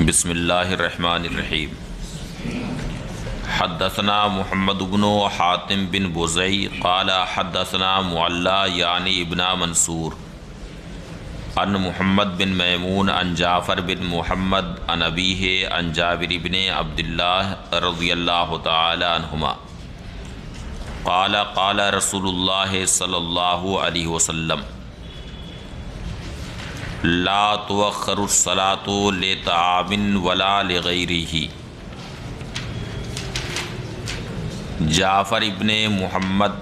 بسم اللہ الرحمن الرحیم۔ حدثنا محمد بن حاتم بن بزئی قال حدثنا معلا یعنی ابن منصور عن محمد بن میمون عن جعفر بن محمد عن ابیہ عن جابر بن عبداللہ رضی اللہ تعالی عنہما قال قال رسول اللہ صلی اللہ علیہ وسلم لا تؤخر الصلاة لطعام ولا لغیرہ۔ جعفر ابن محمد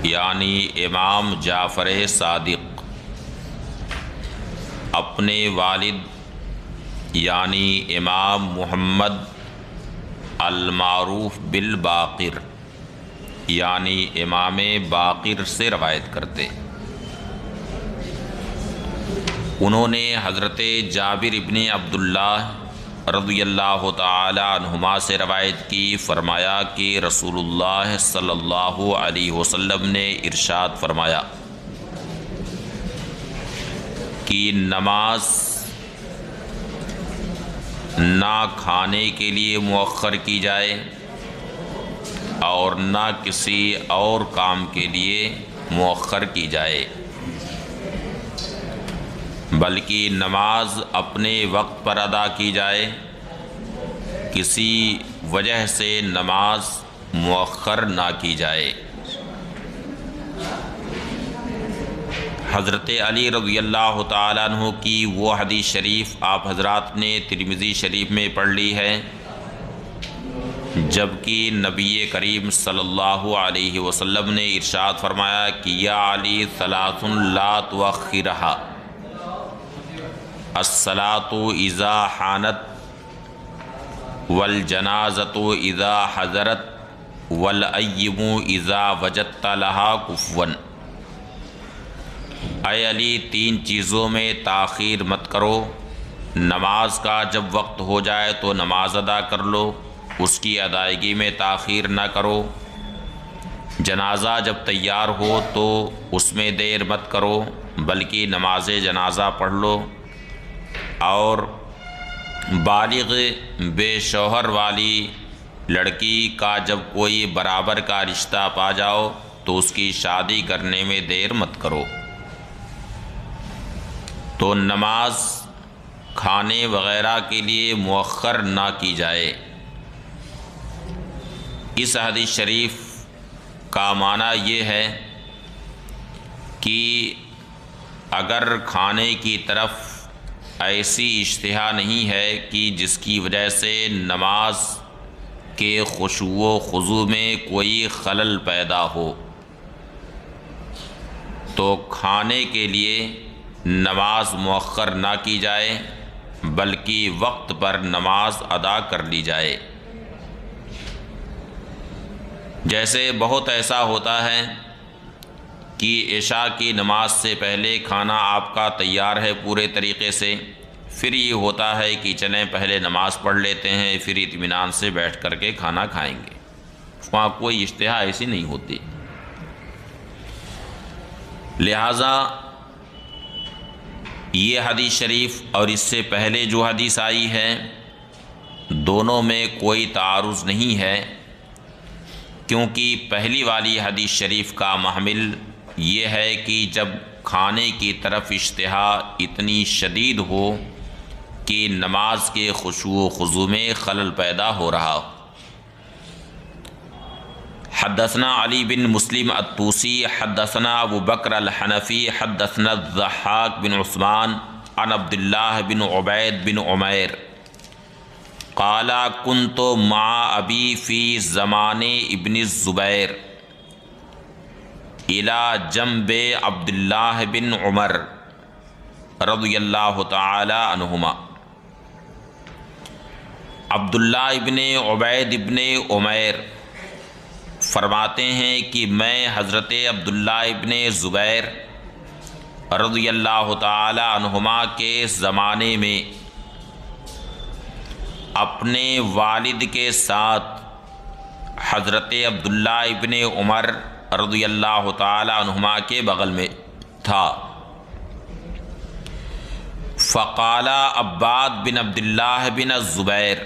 یعنی امام جعفر صادق اپنے والد یعنی امام محمد المعروف بالباقر یعنی امام باقر سے روایت کرتے۔ انہوں نے حضرت جابر ابن عبداللہ رضی اللہ تعالی عنہما سے روایت کی، فرمایا کہ رسول اللہ صلی اللہ علیہ وسلم نے ارشاد فرمایا کہ نماز نہ کھانے کے لیے مؤخر کی جائے اور نہ کسی اور کام کے لیے مؤخر کی جائے، بلکہ نماز اپنے وقت پر ادا کی جائے، کسی وجہ سے نماز مؤخر نہ کی جائے۔ حضرت علی رضی اللہ تعالیٰ عنہ کی وہ حدیث شریف آپ حضرات نے ترمذی شریف میں پڑھ لی ہے، جبکہ نبی کریم صلی اللہ علیہ وسلم نے ارشاد فرمایا کہ یا علی ثلاث لا تؤخرھا، الصلاة اذا حانت والجنازة اذا حضرت والأیم اذا وجدت لها کفوا۔ اے علی، تین چیزوں میں تاخیر مت کرو، نماز کا جب وقت ہو جائے تو نماز ادا کر لو، اس کی ادائیگی میں تاخیر نہ کرو، جنازہ جب تیار ہو تو اس میں دیر مت کرو بلکہ نماز جنازہ پڑھ لو، اور بالغ بے شوہر والی لڑکی کا جب کوئی برابر کا رشتہ پا جاؤ تو اس کی شادی کرنے میں دیر مت کرو۔ تو نماز کھانے وغیرہ کے لیے مؤخر نہ کی جائے۔ اس حدیث شریف کا معنی یہ ہے کہ اگر کھانے کی طرف ایسی اشتہا نہیں ہے کہ جس کی وجہ سے نماز کے خشوع و خضوع میں کوئی خلل پیدا ہو، تو کھانے کے لیے نماز مؤخر نہ کی جائے بلکہ وقت پر نماز ادا کر لی جائے۔ جیسے بہت ایسا ہوتا ہے کہ عشاء کی نماز سے پہلے کھانا آپ کا تیار ہے پورے طریقے سے، پھر یہ ہوتا ہے کہ چلیں پہلے نماز پڑھ لیتے ہیں پھر اطمینان سے بیٹھ کر کے کھانا کھائیں گے، وہاں کوئی اشتہا ایسی نہیں ہوتی۔ لہٰذا یہ حدیث شریف اور اس سے پہلے جو حدیث آئی ہے دونوں میں کوئی تعارض نہیں ہے، کیونکہ پہلی والی حدیث شریف کا محمل یہ ہے کہ جب کھانے کی طرف اشتہا اتنی شدید ہو کہ نماز کے خشوع و خضوع میں خلل پیدا ہو رہا ہو۔ حدثنا علی بن مسلم الطوسی حدثنا ابو بکر الحنفی حدثنا الضحاک بن عثمان عن عبداللہ بن عبید بن عمیر قال كنت مع ابی فی زمان ابن الزبیر الى جنب عبداللہ بن عمر رضی اللہ تعالی عنہما۔ عبداللہ ابن عبید ابن عمیر فرماتے ہیں کہ میں حضرت عبداللہ ابن زبیر رضی اللہ تعالی عنہما کے زمانے میں اپنے والد کے ساتھ حضرت عبداللہ ابن عمر رضی اللہ تعالی عنہما کے بغل میں تھا۔ فقال عباد بن عبداللہ بن الزبیر،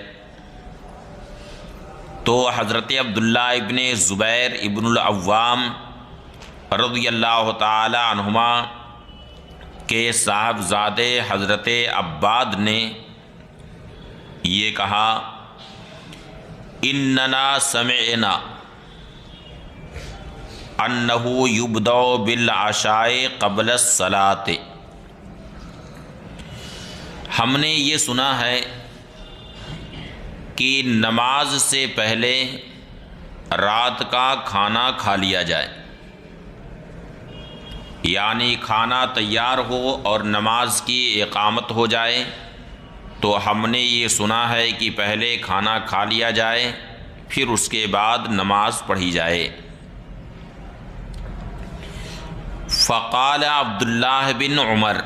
تو حضرت عبداللہ ابن زبیر ابن العوام رضی اللہ تعالی عنہما کے صاحبزادے حضرت عباد نے یہ کہا، اننا سمعنا انہ یبدأ بالعشاء قبل الصلاۃ، ہم نے یہ سنا ہے کہ نماز سے پہلے رات کا کھانا کھا لیا جائے، یعنی کھانا تیار ہو اور نماز کی اقامت ہو جائے تو ہم نے یہ سنا ہے کہ پہلے کھانا کھا لیا جائے پھر اس کے بعد نماز پڑھی جائے۔ فقال عبداللہ بن عمر،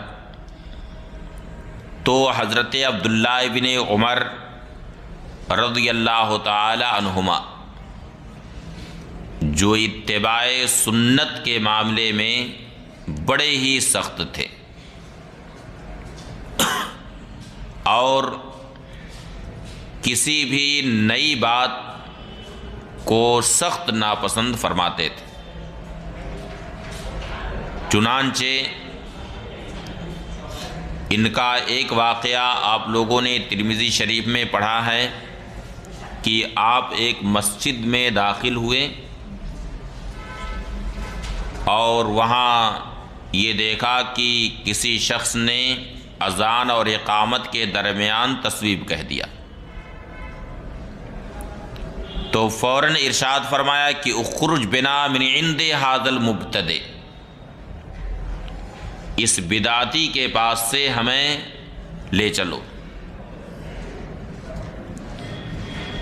تو حضرت عبداللہ بن عمر رضی اللہ تعالی عنہما جو اتباع سنت کے معاملے میں بڑے ہی سخت تھے اور کسی بھی نئی بات کو سخت ناپسند فرماتے تھے، چنانچہ ان کا ایک واقعہ آپ لوگوں نے ترمذی شریف میں پڑھا ہے کہ آپ ایک مسجد میں داخل ہوئے اور وہاں یہ دیکھا کہ کسی شخص نے اذان اور اقامت کے درمیان تصویب کہہ دیا، تو فوراً ارشاد فرمایا کہ اخرج بنا من عند ھذا المبتدع، اس بدعتی کے پاس سے ہمیں لے چلو۔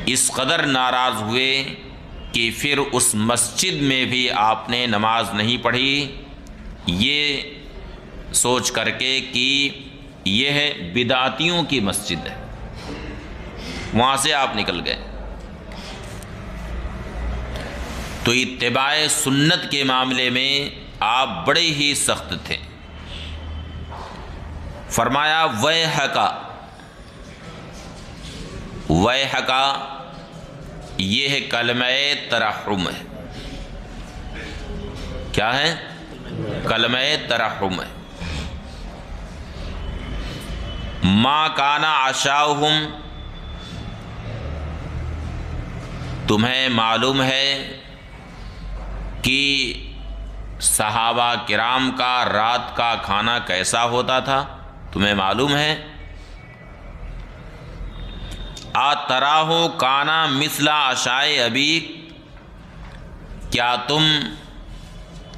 اس قدر ناراض ہوئے کہ پھر اس مسجد میں بھی آپ نے نماز نہیں پڑھی، یہ سوچ کر کے کہ یہ بدعتیوں کی مسجد ہے، وہاں سے آپ نکل گئے۔ تو اتباع سنت کے معاملے میں آپ بڑے ہی سخت تھے۔ فرمایا ویحکا، ویحکا یہ کلمہ ترحم ہے، کیا ہے؟ کلمہ ترحم ہے۔ ما کان عشاؤہم، تمہیں معلوم ہے کہ صحابہ کرام کا رات کا کھانا کیسا ہوتا تھا؟ تمہیں معلوم ہے؟ آتراہ کانا مثل عشاء ابیک، کیا تم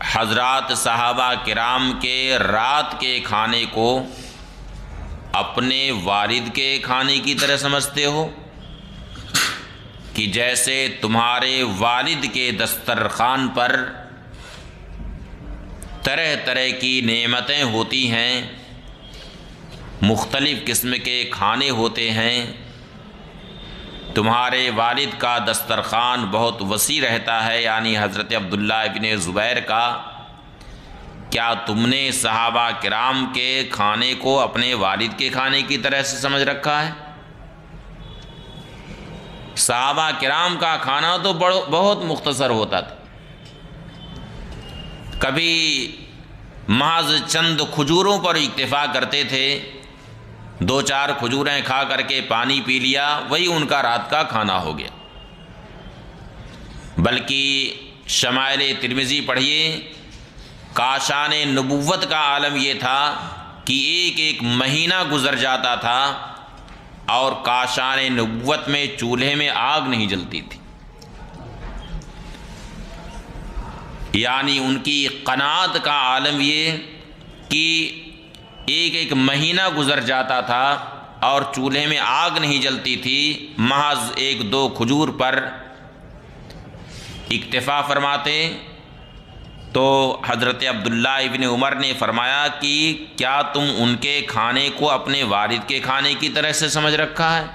حضرات صحابہ کرام کے رات کے کھانے کو اپنے والد کے کھانے کی طرح سمجھتے ہو کہ جیسے تمہارے والد کے دسترخوان پر طرح طرح کی نعمتیں ہوتی ہیں، مختلف قسم کے کھانے ہوتے ہیں، تمہارے والد کا دسترخوان بہت وسیع رہتا ہے، یعنی حضرت عبداللہ ابن زبیر کا، کیا تم نے صحابہ کرام کے کھانے کو اپنے والد کے کھانے کی طرح سے سمجھ رکھا ہے؟ صحابہ کرام کا کھانا تو بہت مختصر ہوتا تھا، کبھی محض چند کھجوروں پر اکتفا کرتے تھے، 2-4 کھجوریں کھا کر کے پانی پی لیا، وہی ان کا رات کا کھانا ہو گیا۔ بلکہ شمائل ترمذی پڑھیے، کاشان نبوت کا عالم یہ تھا کہ ایک ایک مہینہ گزر جاتا تھا اور کاشان نبوت میں چولہے میں آگ نہیں جلتی تھی، یعنی ان کی قناعت کا عالم یہ کہ ایک ایک مہینہ گزر جاتا تھا اور چولہے میں آگ نہیں جلتی تھی، محض 1-2 کھجور پر اکتفا فرماتے۔ تو حضرت عبداللہ ابن عمر نے فرمایا کہ کیا تم ان کے کھانے کو اپنے والد کے کھانے کی طرح سے سمجھ رکھا ہے؟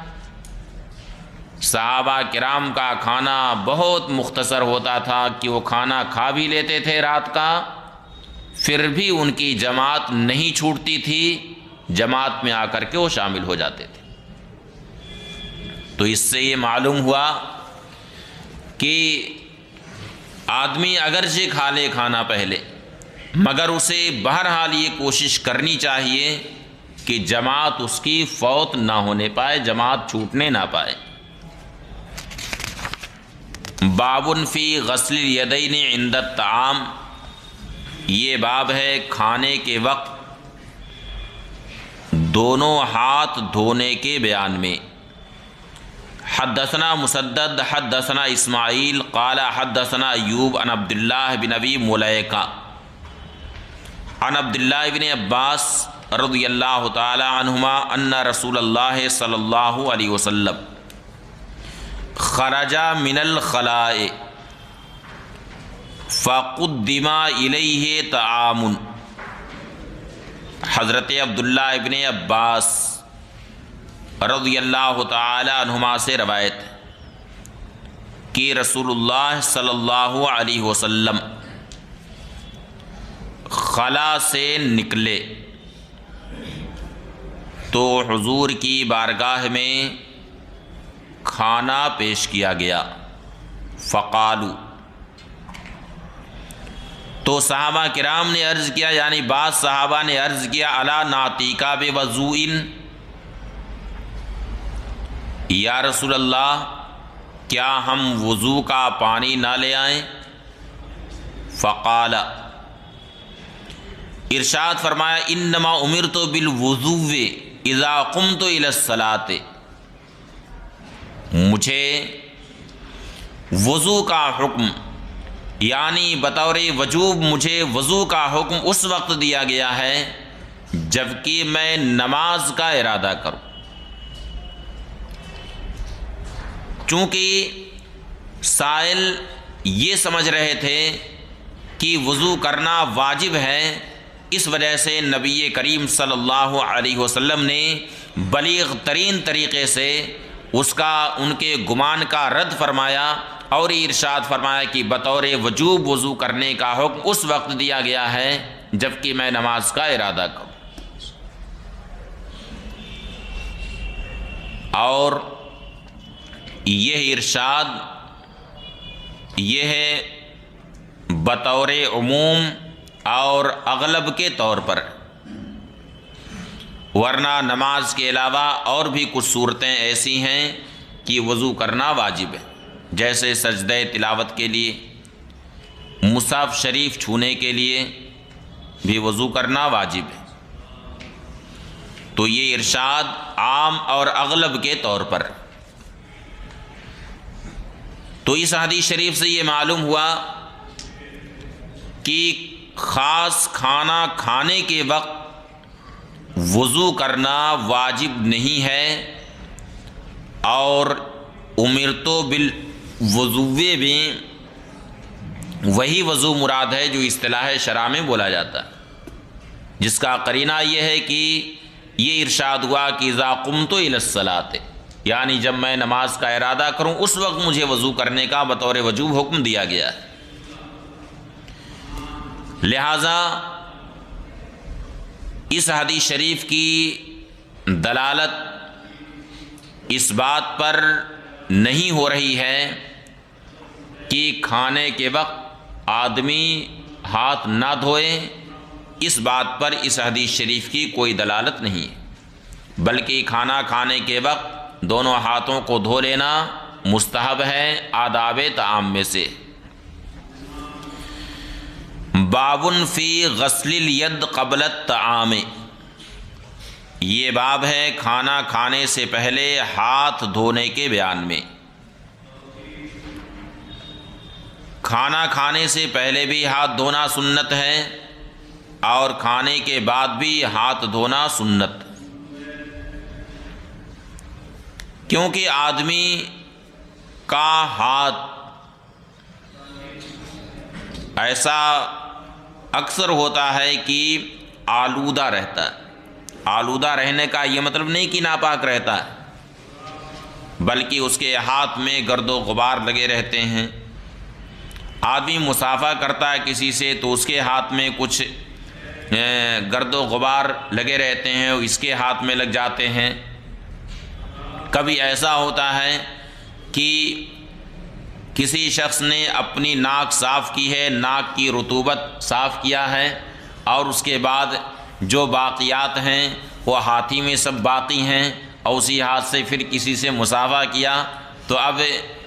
صحابہ کرام کا کھانا بہت مختصر ہوتا تھا کہ وہ کھانا کھا بھی لیتے تھے رات کا، پھر بھی ان کی جماعت نہیں چھوٹتی تھی جماعت میں آ کر کے وہ شامل ہو جاتے تھے۔ تو اس سے یہ معلوم ہوا کہ آدمی اگرچہ کھا لے کھانا پہلے، مگر اسے بہرحال یہ کوشش کرنی چاہیے کہ جماعت اس کی فوت نہ ہونے پائے، جماعت چھوٹنے نہ پائے۔ بابٌ فی غسل الیدین عند الطعام، یہ باب ہے کھانے کے وقت دونوں ہاتھ دھونے کے بیان میں۔ حدثنا مسدد حدثنا اسماعیل قال حدثنا ایوب عن عبداللہ بن ابی ملیکہ عن عبداللہ بن عباس رضی اللہ تعالی عنہما ان رسول اللہ صلی اللہ علیہ وسلم خرج من الخلاء فقدم الیہ طعام۔ حضرت عبداللہ ابن عباس رضی اللہ تعالی عنہما سے روایت کہ رسول اللہ صلی اللہ علیہ وسلم خلا سے نکلے تو حضور کی بارگاہ میں کھانا پیش کیا گیا۔ فقالو، تو صحابہ کرام نے عرض کیا، یعنی بعض صحابہ نے عرض کیا، الا نعطیکا بوضوء، یا رسول اللہ کیا ہم وضو کا پانی نہ لے آئیں؟ فقال، ارشاد فرمایا، انما امرت بالوضوء اذا قمت الى الصلاۃ، مجھے وضو کا حکم، یعنی بطور وجوب مجھے وضو کا حکم اس وقت دیا گیا ہے جبکہ میں نماز کا ارادہ کروں۔ چونکہ سائل یہ سمجھ رہے تھے کہ وضو کرنا واجب ہے، اس وجہ سے نبی کریم صلی اللہ علیہ وسلم نے بلیغ ترین طریقے سے ان کے گمان کا رد فرمایا اور ارشاد فرمایا کہ بطور وجوب وضو کرنے کا حکم اس وقت دیا گیا ہے جبکہ میں نماز کا ارادہ کروں۔ اور یہ ارشاد یہ ہے بطور عموم اور اغلب کے طور پر، ورنہ نماز کے علاوہ اور بھی کچھ صورتیں ایسی ہیں کہ وضو کرنا واجب ہے، جیسے سجدہ تلاوت کے لیے، مصحف شریف چھونے کے لیے بھی وضو کرنا واجب ہے۔ تو یہ ارشاد عام اور اغلب کے طور پر۔ تو اس حدیث شریف سے یہ معلوم ہوا کہ خاص کھانا کھانے کے وقت وضو کرنا واجب نہیں ہے، اور امرتو بالوضوء بھی وہی وضو مراد ہے جو اصطلاح شرع میں بولا جاتا ہے، جس کا قرینہ یہ ہے کہ یہ ارشاد ہوا کہ اذا قمت الی الصلاۃ، یعنی جب میں نماز کا ارادہ کروں اس وقت مجھے وضو کرنے کا بطور وجوب حکم دیا گیا ہے۔ لہذا اس حدیث شریف کی دلالت اس بات پر نہیں ہو رہی ہے کہ کھانے کے وقت آدمی ہاتھ نہ دھوئے، اس بات پر اس حدیث شریف کی کوئی دلالت نہیں ہے، بلکہ کھانا کھانے کے وقت دونوں ہاتھوں کو دھو لینا مستحب ہے، آداب طعام میں سے۔ بابٌ فی غسل الید قبل الطعام، یہ باب ہے کھانا کھانے سے پہلے ہاتھ دھونے کے بیان میں۔ کھانا کھانے سے پہلے بھی ہاتھ دھونا سنت ہے اور کھانے کے بعد بھی ہاتھ دھونا سنت، کیونکہ آدمی کا ہاتھ ایسا اکثر ہوتا ہے کہ آلودہ رہتا ہے۔ آلودہ رہنے کا یہ مطلب نہیں کہ ناپاک رہتا ہے، بلکہ اس کے ہاتھ میں گرد و غبار لگے رہتے ہیں۔ آدمی مصافحہ کرتا ہے کسی سے تو اس کے ہاتھ میں کچھ گرد و غبار لگے رہتے ہیں اس کے ہاتھ میں لگ جاتے ہیں۔ کبھی ایسا ہوتا ہے کہ کسی شخص نے اپنی ناک صاف کی ہے، ناک کی رطوبت صاف کیا ہے، اور اس کے بعد جو باقیات ہیں وہ ہاتھی میں سب باقی ہیں، اور اسی ہاتھ سے پھر کسی سے مصافحہ کیا تو اب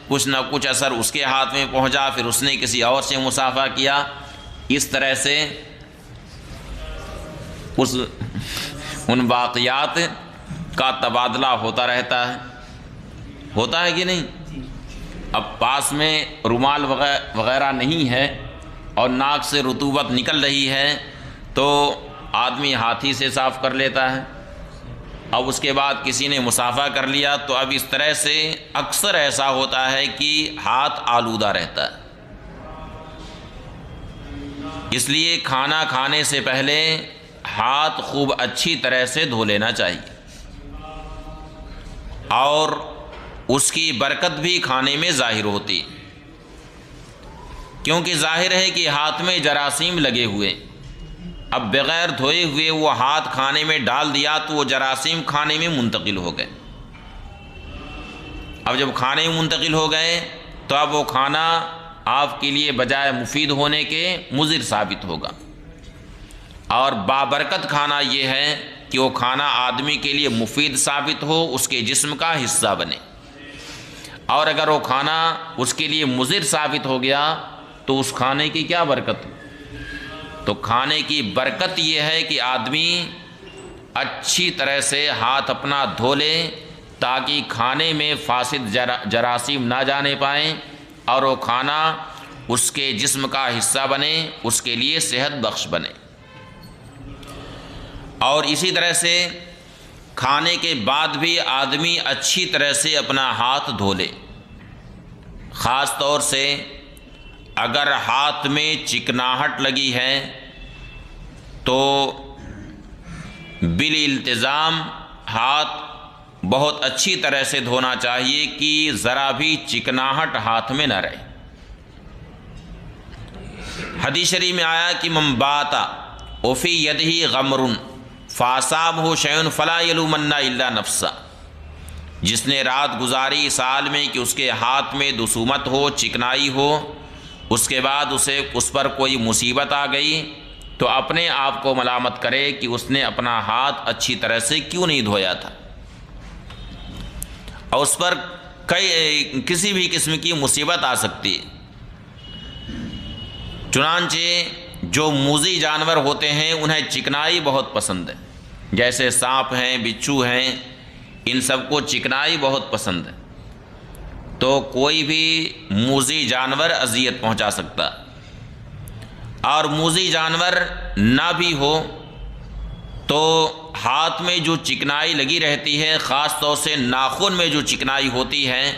کچھ نہ کچھ اثر اس کے ہاتھ میں پہنچا، پھر اس نے کسی اور سے مصافحہ کیا۔ اس طرح سے ان باقیات کا تبادلہ ہوتا رہتا ہے کہ نہیں؟ اب پاس میں رومال وغیرہ نہیں ہے اور ناک سے رطوبت نکل رہی ہے تو آدمی ہاتھی سے صاف کر لیتا ہے، اب اس کے بعد کسی نے مصافحہ کر لیا، تو اب اس طرح سے اکثر ایسا ہوتا ہے کہ ہاتھ آلودہ رہتا ہے۔ اس لیے کھانا کھانے سے پہلے ہاتھ خوب اچھی طرح سے دھو لینا چاہیے، اور اس کی برکت بھی کھانے میں ظاہر ہوتی، کیونکہ ظاہر ہے کہ ہاتھ میں جراثیم لگے ہوئے، اب بغیر دھوئے ہوئے وہ ہاتھ کھانے میں ڈال دیا تو وہ جراثیم کھانے میں منتقل ہو گئے۔ اب جب کھانے میں منتقل ہو گئے تو اب وہ کھانا آپ کے لیے بجائے مفید ہونے کے مضر ثابت ہوگا، اور بابرکت کھانا یہ ہے کہ وہ کھانا آدمی کے لیے مفید ثابت ہو، اس کے جسم کا حصہ بنے، اور اگر وہ کھانا اس کے لیے مضر ثابت ہو گیا تو اس کھانے کی کیا برکت؟ تو کھانے کی برکت یہ ہے کہ آدمی اچھی طرح سے ہاتھ اپنا دھو لے تاکہ کھانے میں فاسد جراثیم نہ جانے پائیں، اور وہ کھانا اس کے جسم کا حصہ بنے، اس کے لیے صحت بخش بنے۔ اور اسی طرح سے کھانے کے بعد بھی آدمی اچھی طرح سے اپنا ہاتھ دھو لے، خاص طور سے اگر ہاتھ میں چکناہٹ لگی ہے تو بالالتزام ہاتھ بہت اچھی طرح سے دھونا چاہیے کہ ذرا بھی چکناہٹ ہاتھ میں نہ رہے۔ حدیث شریف میں آیا کہ من بات وفی یدہ غمر فاصابہ شیء فلا یلومن الا نفسہ، جس نے رات گزاری سال میں کہ اس کے ہاتھ میں دسومت ہو، چکنائی ہو، اس کے بعد اس پر کوئی مصیبت آ گئی تو اپنے آپ کو ملامت کرے کہ اس نے اپنا ہاتھ اچھی طرح سے کیوں نہیں دھویا تھا، اور اس پر کسی بھی قسم کی مصیبت آ سکتی ہے۔ چنانچہ جو موذی جانور ہوتے ہیں انہیں چکنائی بہت پسند ہے، جیسے سانپ ہیں، بچھو ہیں، ان سب کو چکنائی بہت پسند ہے، تو کوئی بھی موذی جانور اذیت پہنچا سکتا، اور موذی جانور نہ بھی ہو تو ہاتھ میں جو چکنائی لگی رہتی ہے، خاص طور سے ناخن میں جو چکنائی ہوتی ہے،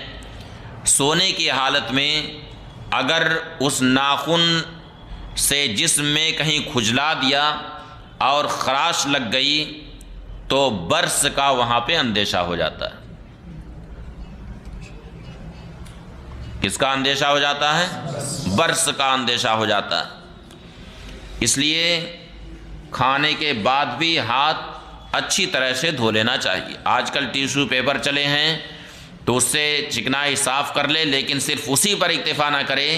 سونے کی حالت میں اگر اس ناخن سے جسم میں کہیں کھجلا دیا اور خراش لگ گئی تو برس کا وہاں پہ اندیشہ ہو جاتا ہے۔ کس کا اندیشہ ہو جاتا ہے؟ برس کا اندیشہ ہو جاتا ہے۔ اس لیے کھانے کے بعد بھی ہاتھ اچھی طرح سے دھو لینا چاہیے۔ آج کل ٹیشو پیپر چلے ہیں تو اس سے چکنائی صاف کر لے، لیکن صرف اسی پر اکتفا نہ کرے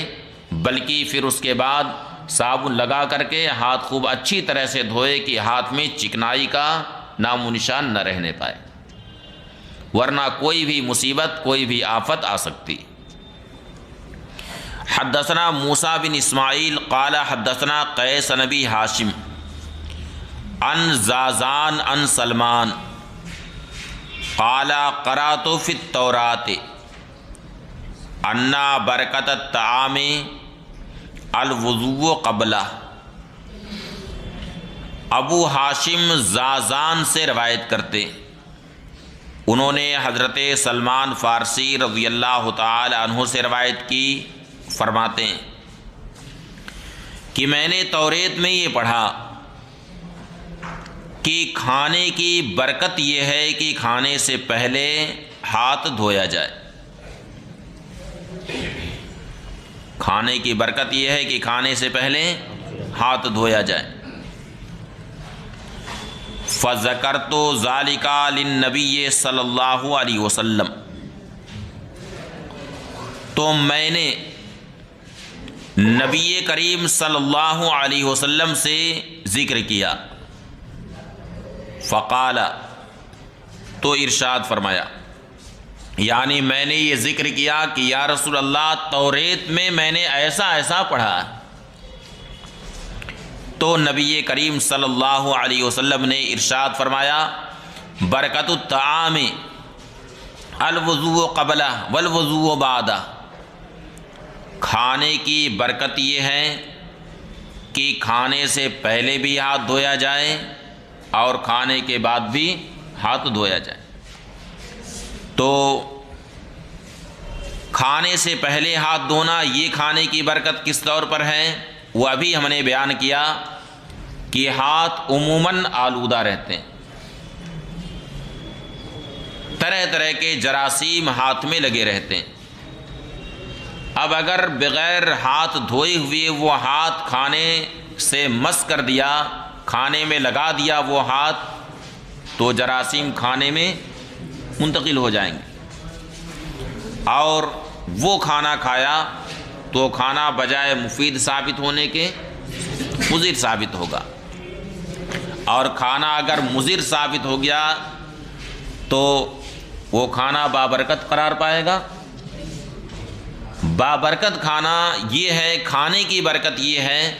بلکہ پھر اس کے بعد صابن لگا کر کے ہاتھ خوب اچھی طرح سے دھوئے کہ ہاتھ میں چکنائی کا نام و نشان نہ رہنے پائے، ورنہ کوئی بھی مصیبت، کوئی بھی آفت آ سکتی۔ حدثنا موسیٰ بن اسماعیل قال حدثنا قیس نبی ہاشم عن زازان عن سلمان قال قرأت فی التوراۃ ان برکت الطعام الوضوء قبلہ۔ ابو ہاشم زازان سے روایت کرتے، انہوں نے حضرت سلمان فارسی رضی اللہ تعالی عنہ سے روایت کی، فرماتے ہیں کہ میں نے توریت میں یہ پڑھا کہ کھانے کی برکت یہ ہے کہ کھانے سے پہلے ہاتھ دھویا جائے۔ کھانے کی برکت یہ ہے کہ کھانے سے پہلے ہاتھ دھویا جائے۔ فذکرت ذالک للنبی صلی اللہ علیہ وسلم، تو میں نے نبی کریم صلی اللہ علیہ وسلم سے ذکر کیا، فقال، تو ارشاد فرمایا، یعنی میں نے یہ ذکر کیا کہ یا رسول اللہ توریت میں میں نے ایسا ایسا پڑھا، تو نبی کریم صلی اللہ علیہ وسلم نے ارشاد فرمایا، برکت الطعام الوضوء قبلہ والوضوء بعدہ، کھانے کی برکت یہ ہے کہ کھانے سے پہلے بھی ہاتھ دھویا جائے اور کھانے کے بعد بھی ہاتھ دھویا جائے۔ تو کھانے سے پہلے ہاتھ دھونا یہ کھانے کی برکت کس طور پر ہے، وہ ابھی ہم نے بیان کیا کہ ہاتھ عموماً آلودہ رہتے ہیں، طرح طرح کے جراثیم ہاتھ میں لگے رہتے ہیں۔ اب اگر بغیر ہاتھ دھوئے ہوئے وہ ہاتھ کھانے سے مس کر دیا، کھانے میں لگا دیا وہ ہاتھ، تو جراثیم کھانے میں منتقل ہو جائیں گے اور وہ کھانا کھایا تو کھانا بجائے مفید ثابت ہونے کے مضر ثابت ہوگا، اور کھانا اگر مضر ثابت ہو گیا تو وہ کھانا بابرکت قرار پائے گا۔ بابرکت کھانا یہ ہے، کھانے کی برکت یہ ہے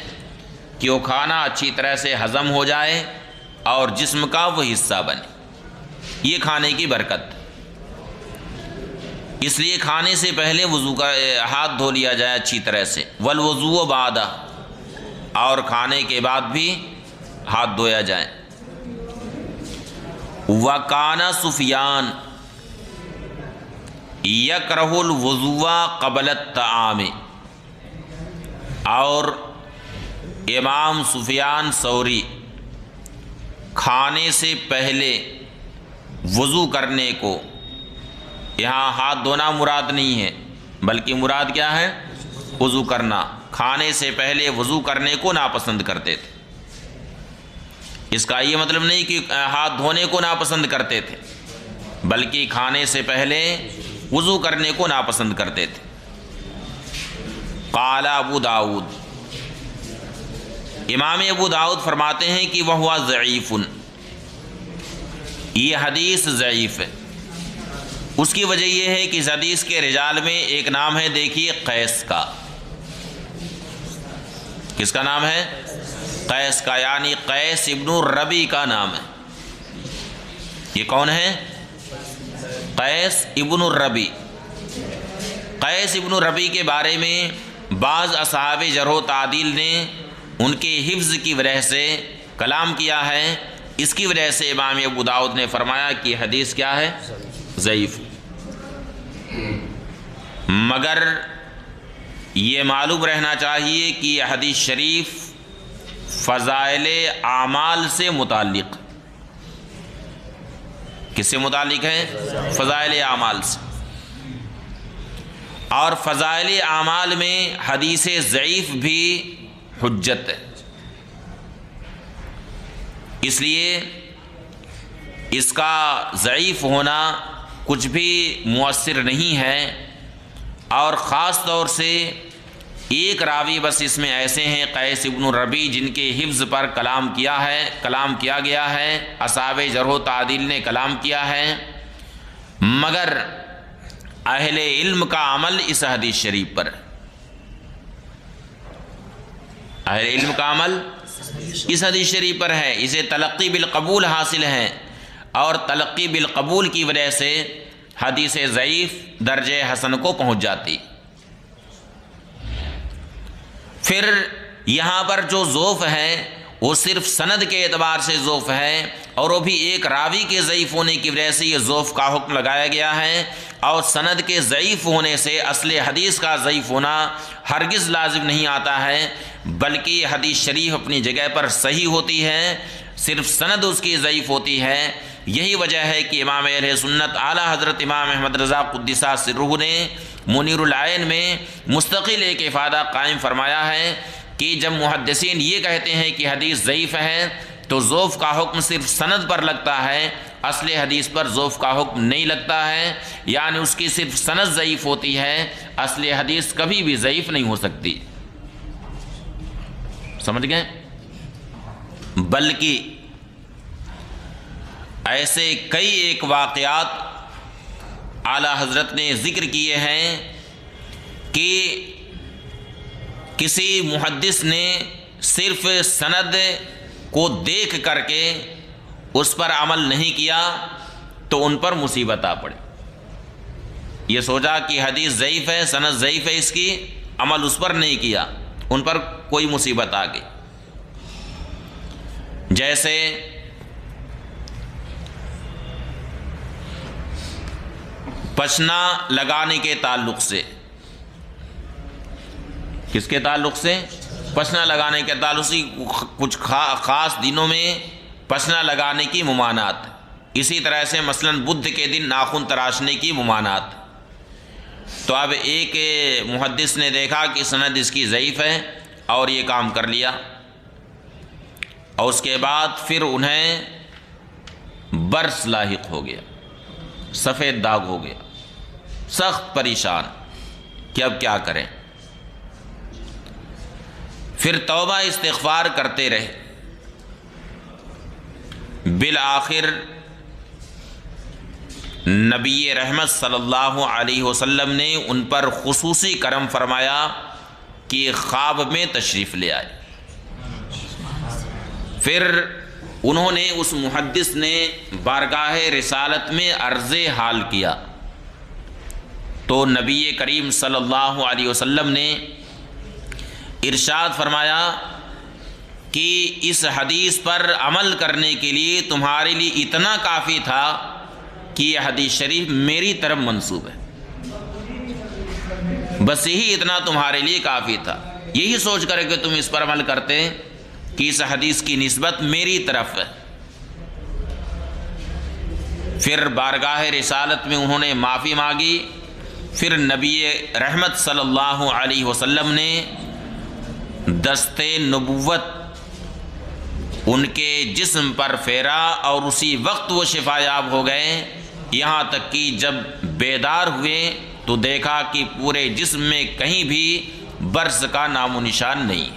کہ وہ کھانا اچھی طرح سے ہضم ہو جائے اور جسم کا وہ حصہ بنے، یہ کھانے کی برکت۔ اس لیے کھانے سے پہلے وضو کا ہاتھ دھو لیا جائے اچھی طرح سے، والوضوء بعدہ، اور کھانے کے بعد بھی ہاتھ دھویا جائے۔ وَكَانَ سفیان یکرہ الوضوء قبل الطعام، اور امام سفیان ثوری کھانے سے پہلے وضو کرنے کو، یہاں ہاتھ دھونا مراد نہیں ہے بلکہ مراد کیا ہے، وضو کرنا، کھانے سے پہلے وضو کرنے کو ناپسند کرتے تھے۔ اس کا یہ مطلب نہیں کہ ہاتھ دھونے کو ناپسند کرتے تھے، بلکہ کھانے سے پہلے وضو کرنے کو ناپسند کرتے تھے۔ قال ابو داؤد، امام ابو داؤد فرماتے ہیں کہ وہ ضعیف، یہ حدیث ضعیف ہے۔ اس کی وجہ یہ ہے کہ اس حدیث کے رجال میں ایک نام ہے، دیکھیے، قیس کا۔ کس کا نام ہے؟ قیس کا، یعنی قیس ابن الربی کا نام ہے۔ یہ کون ہے؟ قیس ابن الربی۔ قیس ابن الربی کے بارے میں بعض اصحاب جرح و تعدیل نے ان کے حفظ کی وجہ سے کلام کیا ہے، اس کی وجہ سے امام ابو داؤد نے فرمایا کہ حدیث کیا ہے؟ ضعیف۔ مگر یہ معلوم رہنا چاہیے کہ یہ حدیث شریف فضائل اعمال سے متعلق، کس سے متعلق ہے؟ فضائل اعمال سے، اور فضائل اعمال میں حدیث ضعیف بھی حجت ہے، اس لیے اس کا ضعیف ہونا کچھ بھی مؤثر نہیں ہے۔ اور خاص طور سے ایک راوی بس اس میں ایسے ہیں، قیس ابن الربی، جن کے حفظ پر کلام کیا گیا ہے، اصحاب جرح و تعدیل نے کلام کیا ہے، مگر اہل علم کا عمل اس حدیث شریف پر، اہل علم کا عمل اس حدیث شریف پر ہے، اسے تلقی بالقبول حاصل ہے، اور تلقی بالقبول کی وجہ سے حدیث ضعیف درجہ حسن کو پہنچ جاتی۔ پھر یہاں پر جو ضعف ہے وہ صرف سند کے اعتبار سے ضعف ہے، اور وہ بھی ایک راوی کے ضعیف ہونے کی وجہ سے یہ ضعف کا حکم لگایا گیا ہے، اور سند کے ضعیف ہونے سے اصل حدیث کا ضعیف ہونا ہرگز لازم نہیں آتا ہے، بلکہ حدیث شریف اپنی جگہ پر صحیح ہوتی ہے، صرف سند اس کی ضعیف ہوتی ہے۔ یہی وجہ ہے کہ امام اہل سنت اعلیٰ حضرت امام احمد رضا قدسہ سرہ نے منیر العین میں مستقل ایک افادہ قائم فرمایا ہے کہ جب محدثین یہ کہتے ہیں کہ حدیث ضعیف ہے تو ضعف کا حکم صرف سند پر لگتا ہے، اصل حدیث پر ضعف کا حکم نہیں لگتا ہے، یعنی اس کی صرف سند ضعیف ہوتی ہے، اصل حدیث کبھی بھی ضعیف نہیں ہو سکتی۔ سمجھ گئے؟ بلکہ ایسے کئی ایک واقعات اعلیٰ حضرت نے ذکر کیے ہیں کہ کسی محدث نے صرف سند کو دیکھ کر کے اس پر عمل نہیں کیا تو ان پر مصیبت آ پڑی۔ یہ سوچا کہ حدیث ضعیف ہے، سند ضعیف ہے اس کی، عمل اس پر نہیں کیا، ان پر کوئی مصیبت آ گئی۔ جیسے پشنا لگانے کے تعلق سے، کس کے تعلق سے؟ پشنا لگانے کے تعلق سے کچھ خاص دنوں میں پشنا لگانے کی ممانعت، اسی طرح سے مثلاً بدھ کے دن ناخن تراشنے کی ممانعت۔ تو اب ایک محدث نے دیکھا کہ سند اس کی ضعیف ہے اور یہ کام کر لیا، اور اس کے بعد پھر انہیں برس لاحق ہو گیا، سفید داغ ہو گیا، سخت پریشان کہ اب کیا کریں۔ پھر توبہ استغفار کرتے رہے، بالآخر نبی رحمت صلی اللہ علیہ وسلم نے ان پر خصوصی کرم فرمایا کہ خواب میں تشریف لے آئے۔ پھر انہوں نے، اس محدث نے بارگاہ رسالت میں عرض حال کیا تو نبی کریم صلی اللہ علیہ وسلم نے ارشاد فرمایا کہ اس حدیث پر عمل کرنے کے لیے تمہارے لیے اتنا کافی تھا کہ یہ حدیث شریف میری طرف منسوب ہے، بس یہی اتنا تمہارے لیے کافی تھا، یہی سوچ کر کہ تم اس پر عمل کرتے کہ اس حدیث کی نسبت میری طرف ہے۔ پھر بارگاہ رسالت میں انہوں نے معافی مانگی، پھر نبی رحمت صلی اللہ علیہ وسلم نے دست نبوت ان کے جسم پر پھیرا اور اسی وقت وہ شفا یاب ہو گئے، یہاں تک کہ جب بیدار ہوئے تو دیکھا کہ پورے جسم میں کہیں بھی برس کا نام و نشان نہیں۔